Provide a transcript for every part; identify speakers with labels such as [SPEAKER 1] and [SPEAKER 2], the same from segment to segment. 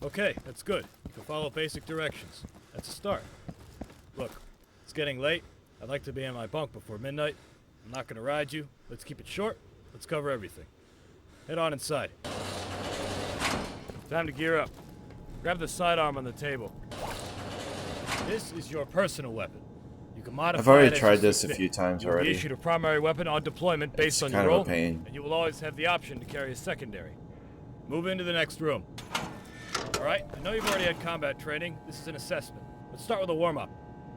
[SPEAKER 1] Okay, that's good. You can follow basic directions. That's a start. Look, it's getting late. I'd like to be in my bunk before midnight. I'm not gonna ride you. Let's keep it short. Let's cover everything. Head on inside. Time to gear up. Grab the sidearm on the table. This is your personal weapon. You can modify it.
[SPEAKER 2] I've already
[SPEAKER 1] as
[SPEAKER 2] tried
[SPEAKER 1] you
[SPEAKER 2] this
[SPEAKER 1] see
[SPEAKER 2] a
[SPEAKER 1] fit.
[SPEAKER 2] few times
[SPEAKER 1] You'll be
[SPEAKER 2] already.
[SPEAKER 1] issued a primary weapon on deployment based on your
[SPEAKER 2] kind of
[SPEAKER 1] role,
[SPEAKER 2] a pain.
[SPEAKER 1] and you will always have the option to carry a secondary. Move into the next room. All right, I know you've already had combat training. This is an assessment. Let's start with a warm-up.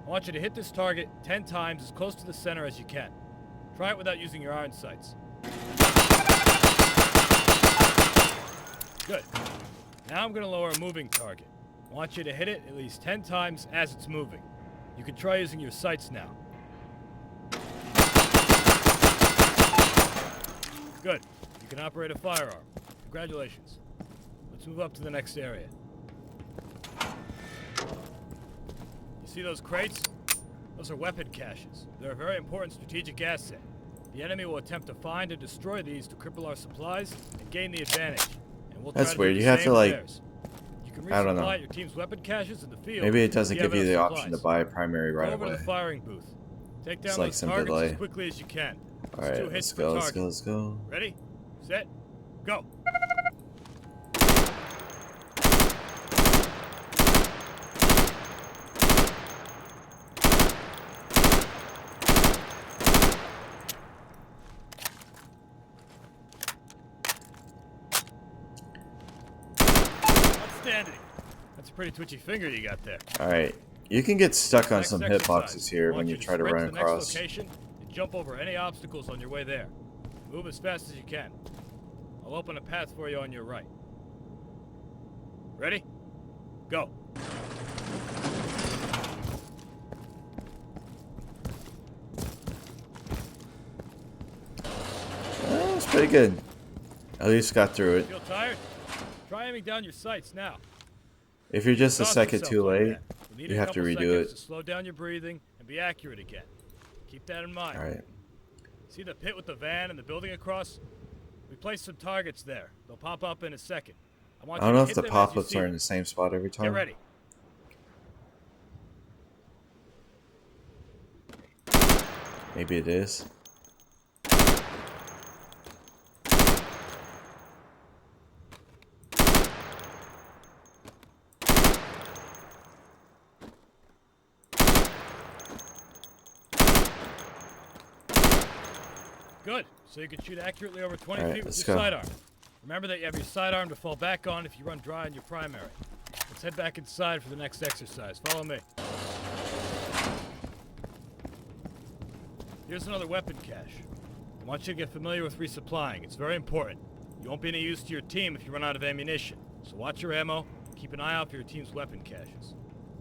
[SPEAKER 1] I want you to hit this target 10 times as close to the center as you can. Try it without using your iron sights. Good. Now I'm going to lower a moving target. I want you to hit it at least 10 times as it's moving. You can try using your sights now. Good. You can operate a firearm. Congratulations. Let's move up to the next area. You see those crates? Those are weapon caches. They're a very important strategic asset. The enemy will attempt to find and destroy these to cripple our supplies and gain the advantage. And we'll
[SPEAKER 2] That's
[SPEAKER 1] try to
[SPEAKER 2] weird.
[SPEAKER 1] do
[SPEAKER 2] You
[SPEAKER 1] the
[SPEAKER 2] have
[SPEAKER 1] same
[SPEAKER 2] to,
[SPEAKER 1] with
[SPEAKER 2] like,
[SPEAKER 1] theirs. You can
[SPEAKER 2] I don't know.
[SPEAKER 1] resupply your team's weapon caches in the field.
[SPEAKER 2] Maybe it doesn't
[SPEAKER 1] if
[SPEAKER 2] give you
[SPEAKER 1] have
[SPEAKER 2] the
[SPEAKER 1] enough
[SPEAKER 2] option to
[SPEAKER 1] supplies.
[SPEAKER 2] buy a primary
[SPEAKER 1] Go
[SPEAKER 2] right
[SPEAKER 1] over to
[SPEAKER 2] away.
[SPEAKER 1] the firing booth. Take down
[SPEAKER 2] It's like
[SPEAKER 1] those
[SPEAKER 2] some
[SPEAKER 1] targets
[SPEAKER 2] delay.
[SPEAKER 1] as quickly as you can. It's
[SPEAKER 2] Alright,
[SPEAKER 1] 2
[SPEAKER 2] let's
[SPEAKER 1] hits per
[SPEAKER 2] go,
[SPEAKER 1] target.
[SPEAKER 2] let's go.
[SPEAKER 1] Ready, set, go. Outstanding. That's a pretty twitchy finger you got there.
[SPEAKER 2] Alright. You can get stuck on
[SPEAKER 1] Next
[SPEAKER 2] some
[SPEAKER 1] exercise.
[SPEAKER 2] hitboxes here
[SPEAKER 1] I
[SPEAKER 2] when
[SPEAKER 1] want
[SPEAKER 2] you
[SPEAKER 1] to
[SPEAKER 2] try to
[SPEAKER 1] sprint
[SPEAKER 2] run
[SPEAKER 1] to the next
[SPEAKER 2] across.
[SPEAKER 1] location and jump over any obstacles on your way there. Move as fast as you can. I'll open a path for you on your right. Ready? Go.
[SPEAKER 2] That's pretty good. At least got through it.
[SPEAKER 1] Feel tired? Try aiming down your sights now.
[SPEAKER 2] If you're just a
[SPEAKER 1] Toss
[SPEAKER 2] second
[SPEAKER 1] yourself
[SPEAKER 2] too
[SPEAKER 1] like
[SPEAKER 2] late,
[SPEAKER 1] that. You'll need
[SPEAKER 2] you
[SPEAKER 1] a
[SPEAKER 2] have to
[SPEAKER 1] couple
[SPEAKER 2] redo
[SPEAKER 1] seconds
[SPEAKER 2] it.
[SPEAKER 1] to slow down your breathing and be accurate again. Keep that in mind.
[SPEAKER 2] Alright.
[SPEAKER 1] See the pit with the van and the building across? We placed some targets there. They'll pop up in a second.
[SPEAKER 2] I
[SPEAKER 1] want
[SPEAKER 2] don't
[SPEAKER 1] you
[SPEAKER 2] know
[SPEAKER 1] to
[SPEAKER 2] if
[SPEAKER 1] hit
[SPEAKER 2] the
[SPEAKER 1] them as you
[SPEAKER 2] pop-ups
[SPEAKER 1] see
[SPEAKER 2] are
[SPEAKER 1] them.
[SPEAKER 2] in the same spot every time.
[SPEAKER 1] Get ready.
[SPEAKER 2] Maybe it is.
[SPEAKER 1] Good. So you can shoot accurately over 20
[SPEAKER 2] Alright,
[SPEAKER 1] feet with
[SPEAKER 2] let's
[SPEAKER 1] your
[SPEAKER 2] go.
[SPEAKER 1] sidearm. Remember that you have your sidearm to fall back on if you run dry on your primary. Let's head back inside for the next exercise. Follow me. Here's another weapon cache. I want you to get familiar with resupplying. It's very important. You won't be any use to your team if you run out of ammunition. So watch your ammo and keep an eye out for your team's weapon caches.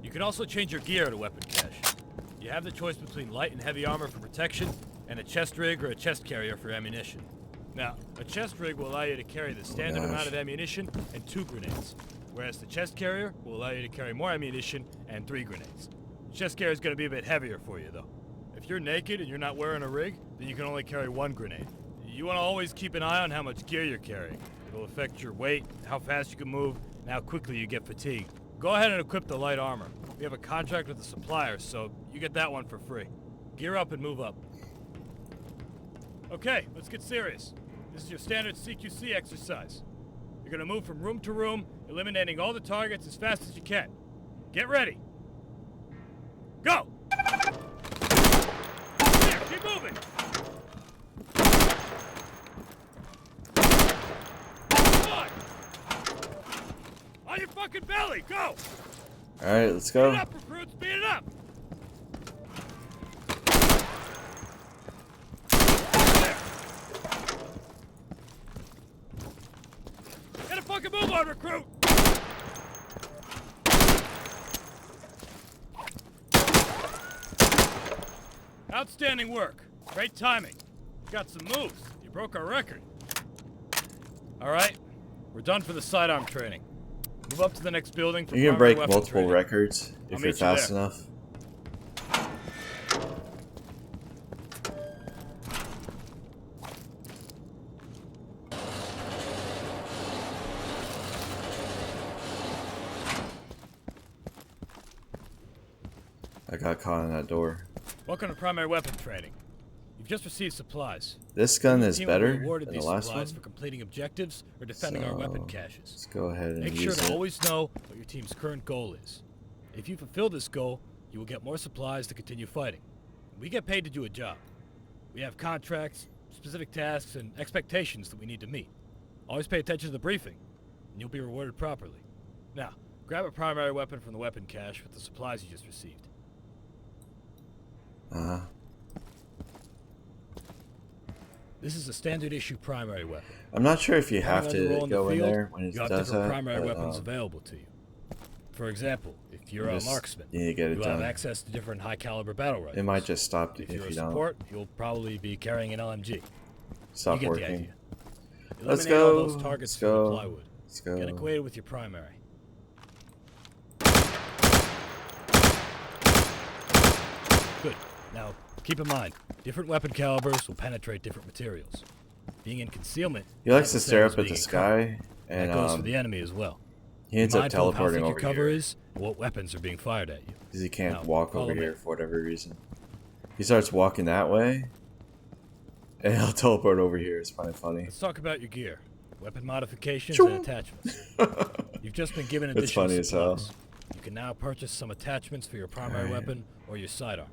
[SPEAKER 1] You can also change your gear to weapon cache. You have the choice between light and heavy armor for protection and a chest rig or a chest carrier for ammunition. Now, a chest rig will allow you to carry the standard amount of ammunition and 2 grenades, whereas the chest carrier will allow you to carry more ammunition and 3 grenades. The chest carrier is going to be a bit heavier for you, though. If you're naked and you're not wearing a rig, then you can only carry 1 grenade. You want to always keep an eye on how much gear you're carrying. It'll affect your weight, how fast you can move, and how quickly you get fatigued. Go ahead and equip the light armor. We have a contract with the supplier, so you get that one for free. Gear up and move up. Okay, let's get serious. This is your standard CQC exercise. You're gonna move from room to room, eliminating all the targets as fast as you can. Get ready. Go! There, keep moving! Come on! On your fucking belly, go!
[SPEAKER 2] Alright, let's
[SPEAKER 1] Speed
[SPEAKER 2] go.
[SPEAKER 1] it up, recruits, speed it up! There. Get a fucking move on, recruit! Outstanding work. Great timing. You got some moves. You broke our record. Alright, we're done for the sidearm training. Move up to the next building for
[SPEAKER 2] You can
[SPEAKER 1] primary
[SPEAKER 2] break
[SPEAKER 1] weapon
[SPEAKER 2] multiple
[SPEAKER 1] training.
[SPEAKER 2] records
[SPEAKER 1] I'll
[SPEAKER 2] if
[SPEAKER 1] meet
[SPEAKER 2] you're
[SPEAKER 1] you
[SPEAKER 2] fast
[SPEAKER 1] there.
[SPEAKER 2] enough. I got caught in that door.
[SPEAKER 1] Welcome to primary weapon training. You've just received supplies.
[SPEAKER 2] This gun
[SPEAKER 1] Your
[SPEAKER 2] is
[SPEAKER 1] team will be
[SPEAKER 2] better
[SPEAKER 1] awarded
[SPEAKER 2] than the
[SPEAKER 1] these
[SPEAKER 2] last one.
[SPEAKER 1] supplies for completing objectives or defending our weapon caches.
[SPEAKER 2] Let's go ahead and
[SPEAKER 1] Make
[SPEAKER 2] use
[SPEAKER 1] sure to
[SPEAKER 2] it.
[SPEAKER 1] always know what your team's current goal is. If you fulfill this goal, you will get more supplies to continue fighting. We get paid to do a job. We have contracts, specific tasks, and expectations that we need to meet. Always pay attention to the briefing, and you'll be rewarded properly. Now, grab a primary weapon from the weapon cache with the supplies you just received.
[SPEAKER 2] Uh-huh.
[SPEAKER 1] This is a standard issue primary weapon.
[SPEAKER 2] I'm not sure if you have
[SPEAKER 1] Depending on your role
[SPEAKER 2] to go in
[SPEAKER 1] field,
[SPEAKER 2] there when it
[SPEAKER 1] you have
[SPEAKER 2] does
[SPEAKER 1] different
[SPEAKER 2] that.
[SPEAKER 1] primary
[SPEAKER 2] but,
[SPEAKER 1] weapons available to you. For example, if you're a
[SPEAKER 2] just
[SPEAKER 1] marksman,
[SPEAKER 2] need to get it
[SPEAKER 1] you'll
[SPEAKER 2] done.
[SPEAKER 1] have access to different high-caliber battle rifles.
[SPEAKER 2] It might just stop
[SPEAKER 1] If
[SPEAKER 2] if
[SPEAKER 1] you're a
[SPEAKER 2] you don't.
[SPEAKER 1] support, you'll probably be carrying an LMG.
[SPEAKER 2] Stop
[SPEAKER 1] You get the
[SPEAKER 2] working.
[SPEAKER 1] idea.
[SPEAKER 2] Let's
[SPEAKER 1] Eliminate all
[SPEAKER 2] go.
[SPEAKER 1] those targets
[SPEAKER 2] Let's
[SPEAKER 1] from the
[SPEAKER 2] go.
[SPEAKER 1] plywood.
[SPEAKER 2] Let's go.
[SPEAKER 1] Get acquainted with your primary. Good. Now, keep in mind, different weapon calibers will penetrate different materials. Being in concealment,
[SPEAKER 2] He likes to
[SPEAKER 1] is the
[SPEAKER 2] stare
[SPEAKER 1] same as
[SPEAKER 2] up at
[SPEAKER 1] being
[SPEAKER 2] the
[SPEAKER 1] in cover.
[SPEAKER 2] sky, and
[SPEAKER 1] That goes for the enemy as well.
[SPEAKER 2] he ends up
[SPEAKER 1] Mindful of how thick
[SPEAKER 2] teleporting
[SPEAKER 1] your
[SPEAKER 2] over
[SPEAKER 1] cover
[SPEAKER 2] here
[SPEAKER 1] is and what weapons are being fired at you.
[SPEAKER 2] because he can't
[SPEAKER 1] Now,
[SPEAKER 2] walk
[SPEAKER 1] follow
[SPEAKER 2] over
[SPEAKER 1] me.
[SPEAKER 2] here for whatever reason. He starts walking that way, and he'll teleport over here. It's kind of funny.
[SPEAKER 1] Let's talk about your gear, weapon modifications,
[SPEAKER 2] Choo.
[SPEAKER 1] and attachments. You've just been given
[SPEAKER 2] It's
[SPEAKER 1] additional
[SPEAKER 2] funny as hell.
[SPEAKER 1] supplies. You can now purchase some attachments for your primary
[SPEAKER 2] Alright.
[SPEAKER 1] weapon or your sidearm.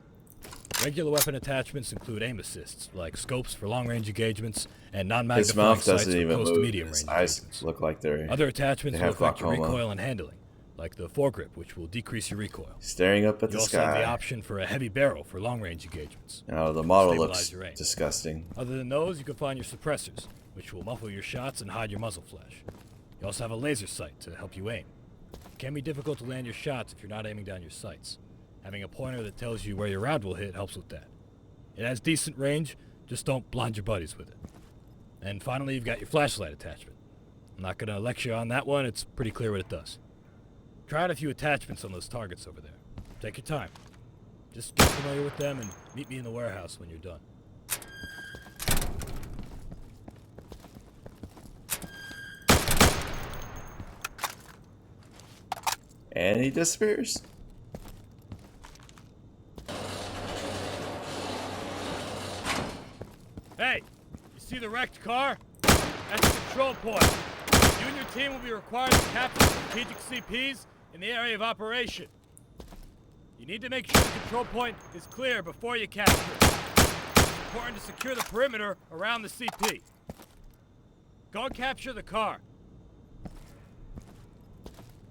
[SPEAKER 1] Regular weapon attachments include aim assists, like scopes for long-range engagements and
[SPEAKER 2] His
[SPEAKER 1] non-magnifying
[SPEAKER 2] mouth
[SPEAKER 1] sights
[SPEAKER 2] doesn't
[SPEAKER 1] for
[SPEAKER 2] even
[SPEAKER 1] close to
[SPEAKER 2] move.
[SPEAKER 1] medium
[SPEAKER 2] His
[SPEAKER 1] range
[SPEAKER 2] eyes
[SPEAKER 1] engagements.
[SPEAKER 2] look like they're
[SPEAKER 1] Other attachments
[SPEAKER 2] they
[SPEAKER 1] will
[SPEAKER 2] have
[SPEAKER 1] affect your
[SPEAKER 2] glaucoma.
[SPEAKER 1] recoil and handling, like the foregrip, which will decrease your recoil.
[SPEAKER 2] staring up at
[SPEAKER 1] You
[SPEAKER 2] the
[SPEAKER 1] also have the
[SPEAKER 2] sky.
[SPEAKER 1] option for a heavy barrel for long-range engagements.
[SPEAKER 2] Now the model
[SPEAKER 1] Stabilize
[SPEAKER 2] looks
[SPEAKER 1] your aim.
[SPEAKER 2] disgusting.
[SPEAKER 1] Other than those, you can find your suppressors, which will muffle your shots and hide your muzzle flash. You also have a laser sight to help you aim. It can be difficult to land your shots if you're not aiming down your sights. Having a pointer that tells you where your round will hit helps with that. It has decent range, just don't blind your buddies with it. And finally, you've got your flashlight attachment. I'm not going to lecture on that one, it's pretty clear what it does. Try out a few attachments on those targets over there. Take your time. Just get familiar with them and meet me in the warehouse when you're done.
[SPEAKER 2] And he disappears.
[SPEAKER 1] Hey, you see the wrecked car? That's the control point. You and your team will be required to capture strategic CPs in the area of operation. You need to make sure the control point is clear before you capture it. It's important to secure the perimeter around the CP. Go and capture the car.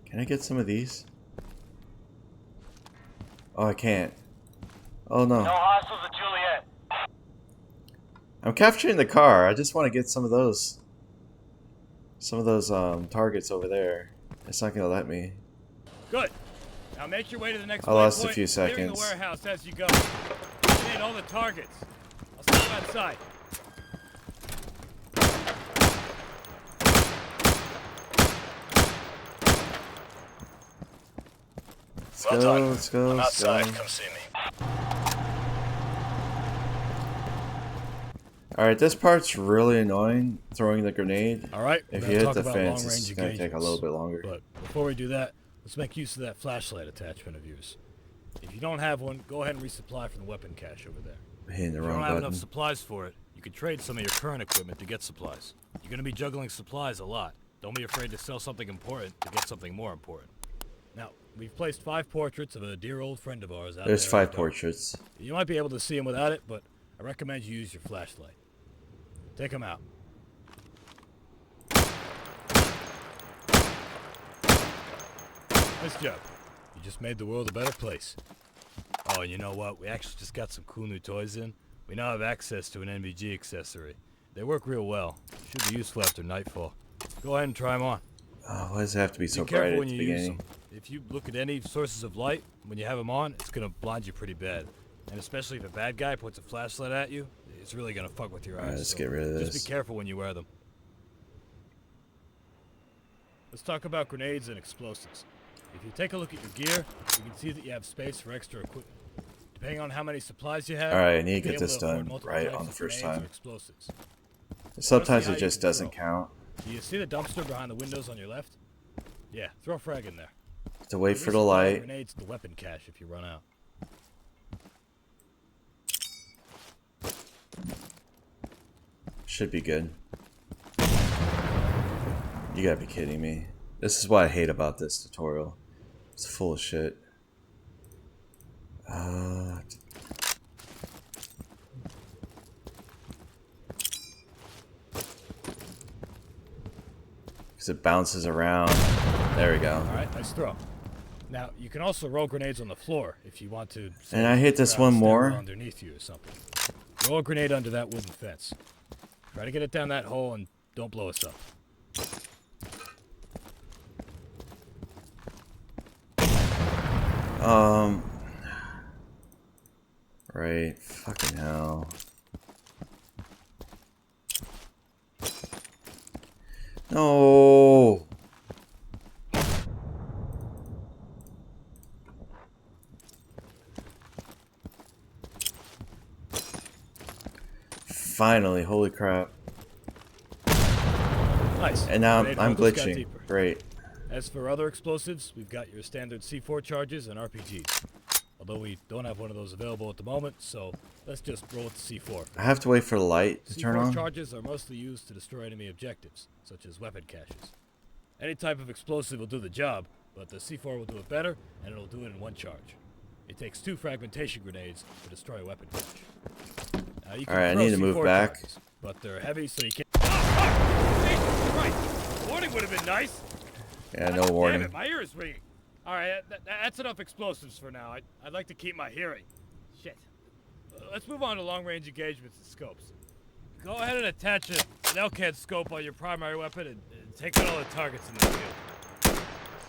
[SPEAKER 2] Can I get some of these? Oh, I can't. Oh no.
[SPEAKER 3] No hostiles at Juliet.
[SPEAKER 2] I'm capturing the car. I just want to get some of those. Targets over there. It's not gonna let me.
[SPEAKER 1] Good. Now make your way to the next
[SPEAKER 2] I lost a
[SPEAKER 1] waypoint,
[SPEAKER 2] few
[SPEAKER 1] clearing the
[SPEAKER 2] seconds.
[SPEAKER 1] warehouse as you go. Eliminate all the targets. I'll see you outside.
[SPEAKER 2] Let's go. Let's go.
[SPEAKER 3] I'm
[SPEAKER 2] Let's go.
[SPEAKER 3] outside. Come see me.
[SPEAKER 2] All right, this part's really annoying. Throwing the grenade.
[SPEAKER 1] All right.
[SPEAKER 2] If
[SPEAKER 1] we're
[SPEAKER 2] you
[SPEAKER 1] gonna
[SPEAKER 2] hit the
[SPEAKER 1] talk about
[SPEAKER 2] fence,
[SPEAKER 1] long-range
[SPEAKER 2] it's gonna take a
[SPEAKER 1] engagements.
[SPEAKER 2] little bit longer.
[SPEAKER 1] But before we do that, let's make use of that flashlight attachment of yours. If you don't have one, go ahead and resupply from the weapon cache over there.
[SPEAKER 2] I'm hitting the
[SPEAKER 1] If you
[SPEAKER 2] wrong
[SPEAKER 1] don't have
[SPEAKER 2] button.
[SPEAKER 1] enough supplies for it, you can trade some of your current equipment to get supplies. You're going to be juggling supplies a lot. Don't be afraid to sell something important to get something more important. Now, we've placed 5 portraits of a dear old friend of ours out
[SPEAKER 2] There's
[SPEAKER 1] there in
[SPEAKER 2] 5
[SPEAKER 1] the dark.
[SPEAKER 2] portraits.
[SPEAKER 1] You might be able to see him without it, but I recommend you use your flashlight. Take him out. Nice job. You just made the world a better place. Oh, and you know what? We actually just got some cool new toys in. We now have access to an NVG accessory. They work real well. Should be useful after nightfall. Go ahead and try them on.
[SPEAKER 2] Oh, why does it have to be so
[SPEAKER 1] Be
[SPEAKER 2] bright
[SPEAKER 1] careful
[SPEAKER 2] at
[SPEAKER 1] when
[SPEAKER 2] the
[SPEAKER 1] you use
[SPEAKER 2] beginning?
[SPEAKER 1] them. If you look at any sources of light, when you have them on, it's gonna blind you pretty bad. And especially if a bad guy points a flashlight at you, it's really gonna fuck with your eyes.
[SPEAKER 2] Alright, let's
[SPEAKER 1] so
[SPEAKER 2] get rid of
[SPEAKER 1] Just
[SPEAKER 2] this.
[SPEAKER 1] be careful when you wear them. Let's talk about grenades and explosives. If you take a look at your gear, you can see that you have space for extra equipment. Depending on how many supplies you have,
[SPEAKER 2] Alright, I need to
[SPEAKER 1] you'll be
[SPEAKER 2] get
[SPEAKER 1] able
[SPEAKER 2] this
[SPEAKER 1] afford
[SPEAKER 2] done
[SPEAKER 1] multiple
[SPEAKER 2] right
[SPEAKER 1] types
[SPEAKER 2] on the
[SPEAKER 1] of
[SPEAKER 2] first
[SPEAKER 1] grenades or
[SPEAKER 2] time.
[SPEAKER 1] explosives.
[SPEAKER 2] Sometimes
[SPEAKER 1] how
[SPEAKER 2] it
[SPEAKER 1] you
[SPEAKER 2] just
[SPEAKER 1] can
[SPEAKER 2] doesn't
[SPEAKER 1] throw.
[SPEAKER 2] count.
[SPEAKER 1] Do you see the dumpster behind the windows on your left? Yeah, throw a frag in there.
[SPEAKER 2] To wait for the
[SPEAKER 1] Resupply
[SPEAKER 2] light.
[SPEAKER 1] Grenades to the weapon cache if you run out.
[SPEAKER 2] Should be good. You gotta be kidding me. This is what I hate about this tutorial. It's full of shit. Because it bounces around. There we go.
[SPEAKER 1] Alright, nice throw. Now, you can also roll grenades on the floor if you want to.
[SPEAKER 2] And I hit this one more.
[SPEAKER 1] Underneath you or something. Roll a grenade under that wooden fence. Try to get it down that hole and don't blow us up.
[SPEAKER 2] Right. Fucking hell. No. Finally, holy crap.
[SPEAKER 1] Nice.
[SPEAKER 2] And now
[SPEAKER 1] Grenade
[SPEAKER 2] I'm
[SPEAKER 1] hole just got
[SPEAKER 2] glitching.
[SPEAKER 1] deeper.
[SPEAKER 2] Great.
[SPEAKER 1] As for other explosives, we've got your standard C4 charges and RPGs. Although we don't have one of those available at the moment, so let's just roll with the C4.
[SPEAKER 2] I have to wait for the light to turn
[SPEAKER 1] C4
[SPEAKER 2] on.
[SPEAKER 1] charges are mostly used to destroy enemy objectives, such as weapon caches. Any type of explosive will do the job, but the C4 will do it better, and it'll do it in one charge. It takes 2 fragmentation grenades to destroy a weapon cache. You can
[SPEAKER 2] Alright, I
[SPEAKER 1] throw
[SPEAKER 2] need to move
[SPEAKER 1] C4
[SPEAKER 2] back.
[SPEAKER 1] charges, but they're heavy, so you can't. Oh, Jesus Christ! Warning would have been nice.
[SPEAKER 2] Yeah, no
[SPEAKER 1] Damn
[SPEAKER 2] warning.
[SPEAKER 1] it, my ear is ringing. Alright, that's enough explosives for now. I'd like to keep my hearing. Shit. Let's move on to long-range engagements and scopes. Go ahead and attach an LCAD scope on your primary weapon and take out all the targets in the field.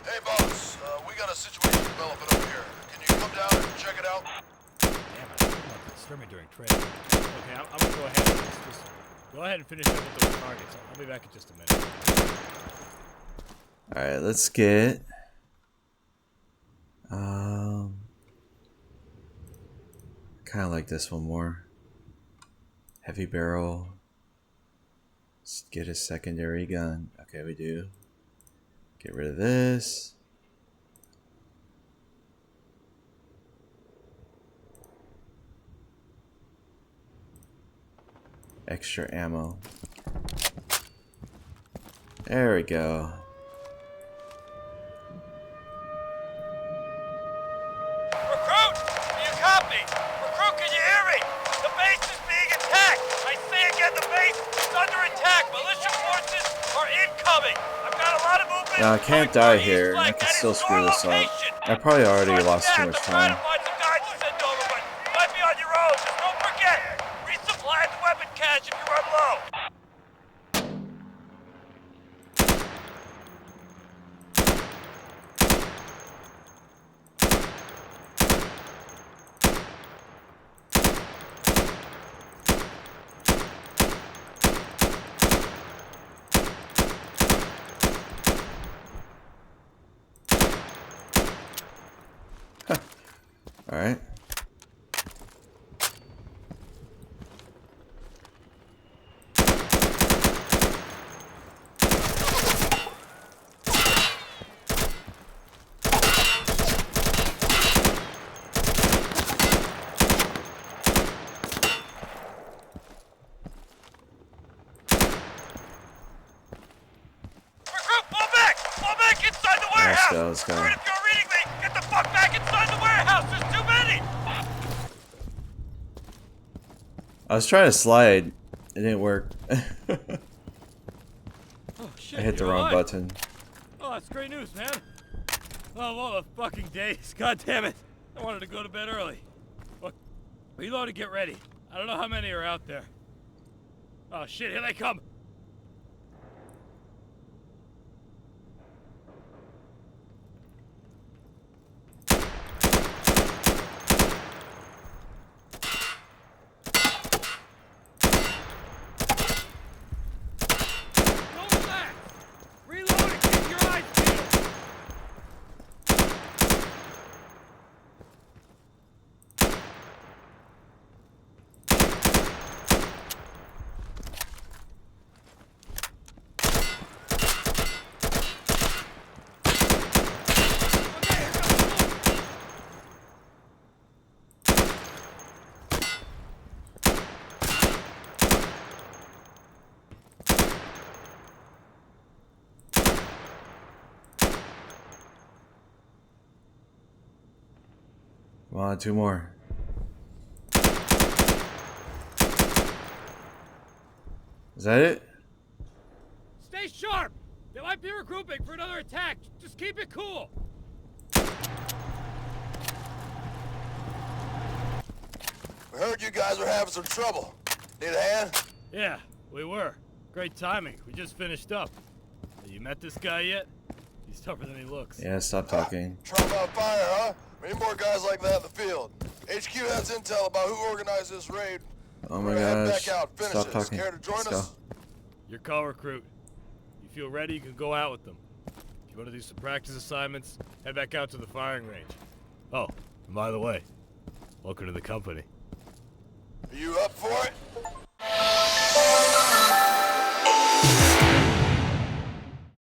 [SPEAKER 4] Hey, boss. We got a situation developing over here. Can you come down and check it out?
[SPEAKER 1] Damn, I didn't want to disturb me during training. Okay, I'm gonna go ahead and just go ahead and finish up with those targets. I'll be back in just a minute.
[SPEAKER 2] Alright, let's get kind of like this one more. Heavy barrel. Let's get a secondary gun. Okay, we do. Get rid of this. Extra ammo. There we go.
[SPEAKER 3] Recruit! Do you copy? Recruit, can you hear me? The base is being attacked! I say again, the base is under attack! Militia forces are incoming! I've got a lot of movement!
[SPEAKER 2] No, I can't die here. I can still screw this up. I probably already lost too much time.
[SPEAKER 3] Find some guys to send over, but you might be on your own. Just don't forget, resupply the weapon cache if you run low.
[SPEAKER 2] All right.
[SPEAKER 3] Recruit, fall back! Fall back inside the warehouse!
[SPEAKER 2] Let's go.
[SPEAKER 3] Recruit, if you're reading me, get the fuck back inside the warehouse! There's too many!
[SPEAKER 2] I was trying to slide. It didn't work.
[SPEAKER 1] Oh shit!
[SPEAKER 2] I hit the
[SPEAKER 1] you're
[SPEAKER 2] wrong
[SPEAKER 1] alive.
[SPEAKER 2] button.
[SPEAKER 1] Oh, that's great news, man. Oh, what a fucking days. God damn it. I wanted to go to bed early. Look, reload and get ready. I don't know how many are out there. Oh shit, here they come. Go back. Reload and keep your eyes peeled.
[SPEAKER 2] Come on, 2 more. Is that it?
[SPEAKER 1] Stay sharp! They might be regrouping for another attack. Just keep it cool.
[SPEAKER 4] We heard you guys were having some trouble. Need a hand?
[SPEAKER 1] Yeah, we were. Great timing. We just finished up. You met this guy yet? He's tougher than he looks.
[SPEAKER 2] Yeah, stop talking.
[SPEAKER 4] Trouble on fire, huh? We need more guys like that in the field. HQ has intel about who organized this raid.
[SPEAKER 2] Oh
[SPEAKER 4] We're
[SPEAKER 2] my
[SPEAKER 4] gonna head
[SPEAKER 2] gosh.
[SPEAKER 4] back out, finish
[SPEAKER 2] Stop
[SPEAKER 4] this.
[SPEAKER 2] talking.
[SPEAKER 4] Care to join
[SPEAKER 2] Let's
[SPEAKER 4] us?
[SPEAKER 2] go.
[SPEAKER 1] Your call, recruit. You feel ready, you can go out with them. If you want to do some practice assignments, head back out to the firing range. Oh, and by the way, welcome to the company.
[SPEAKER 4] Are you up for it?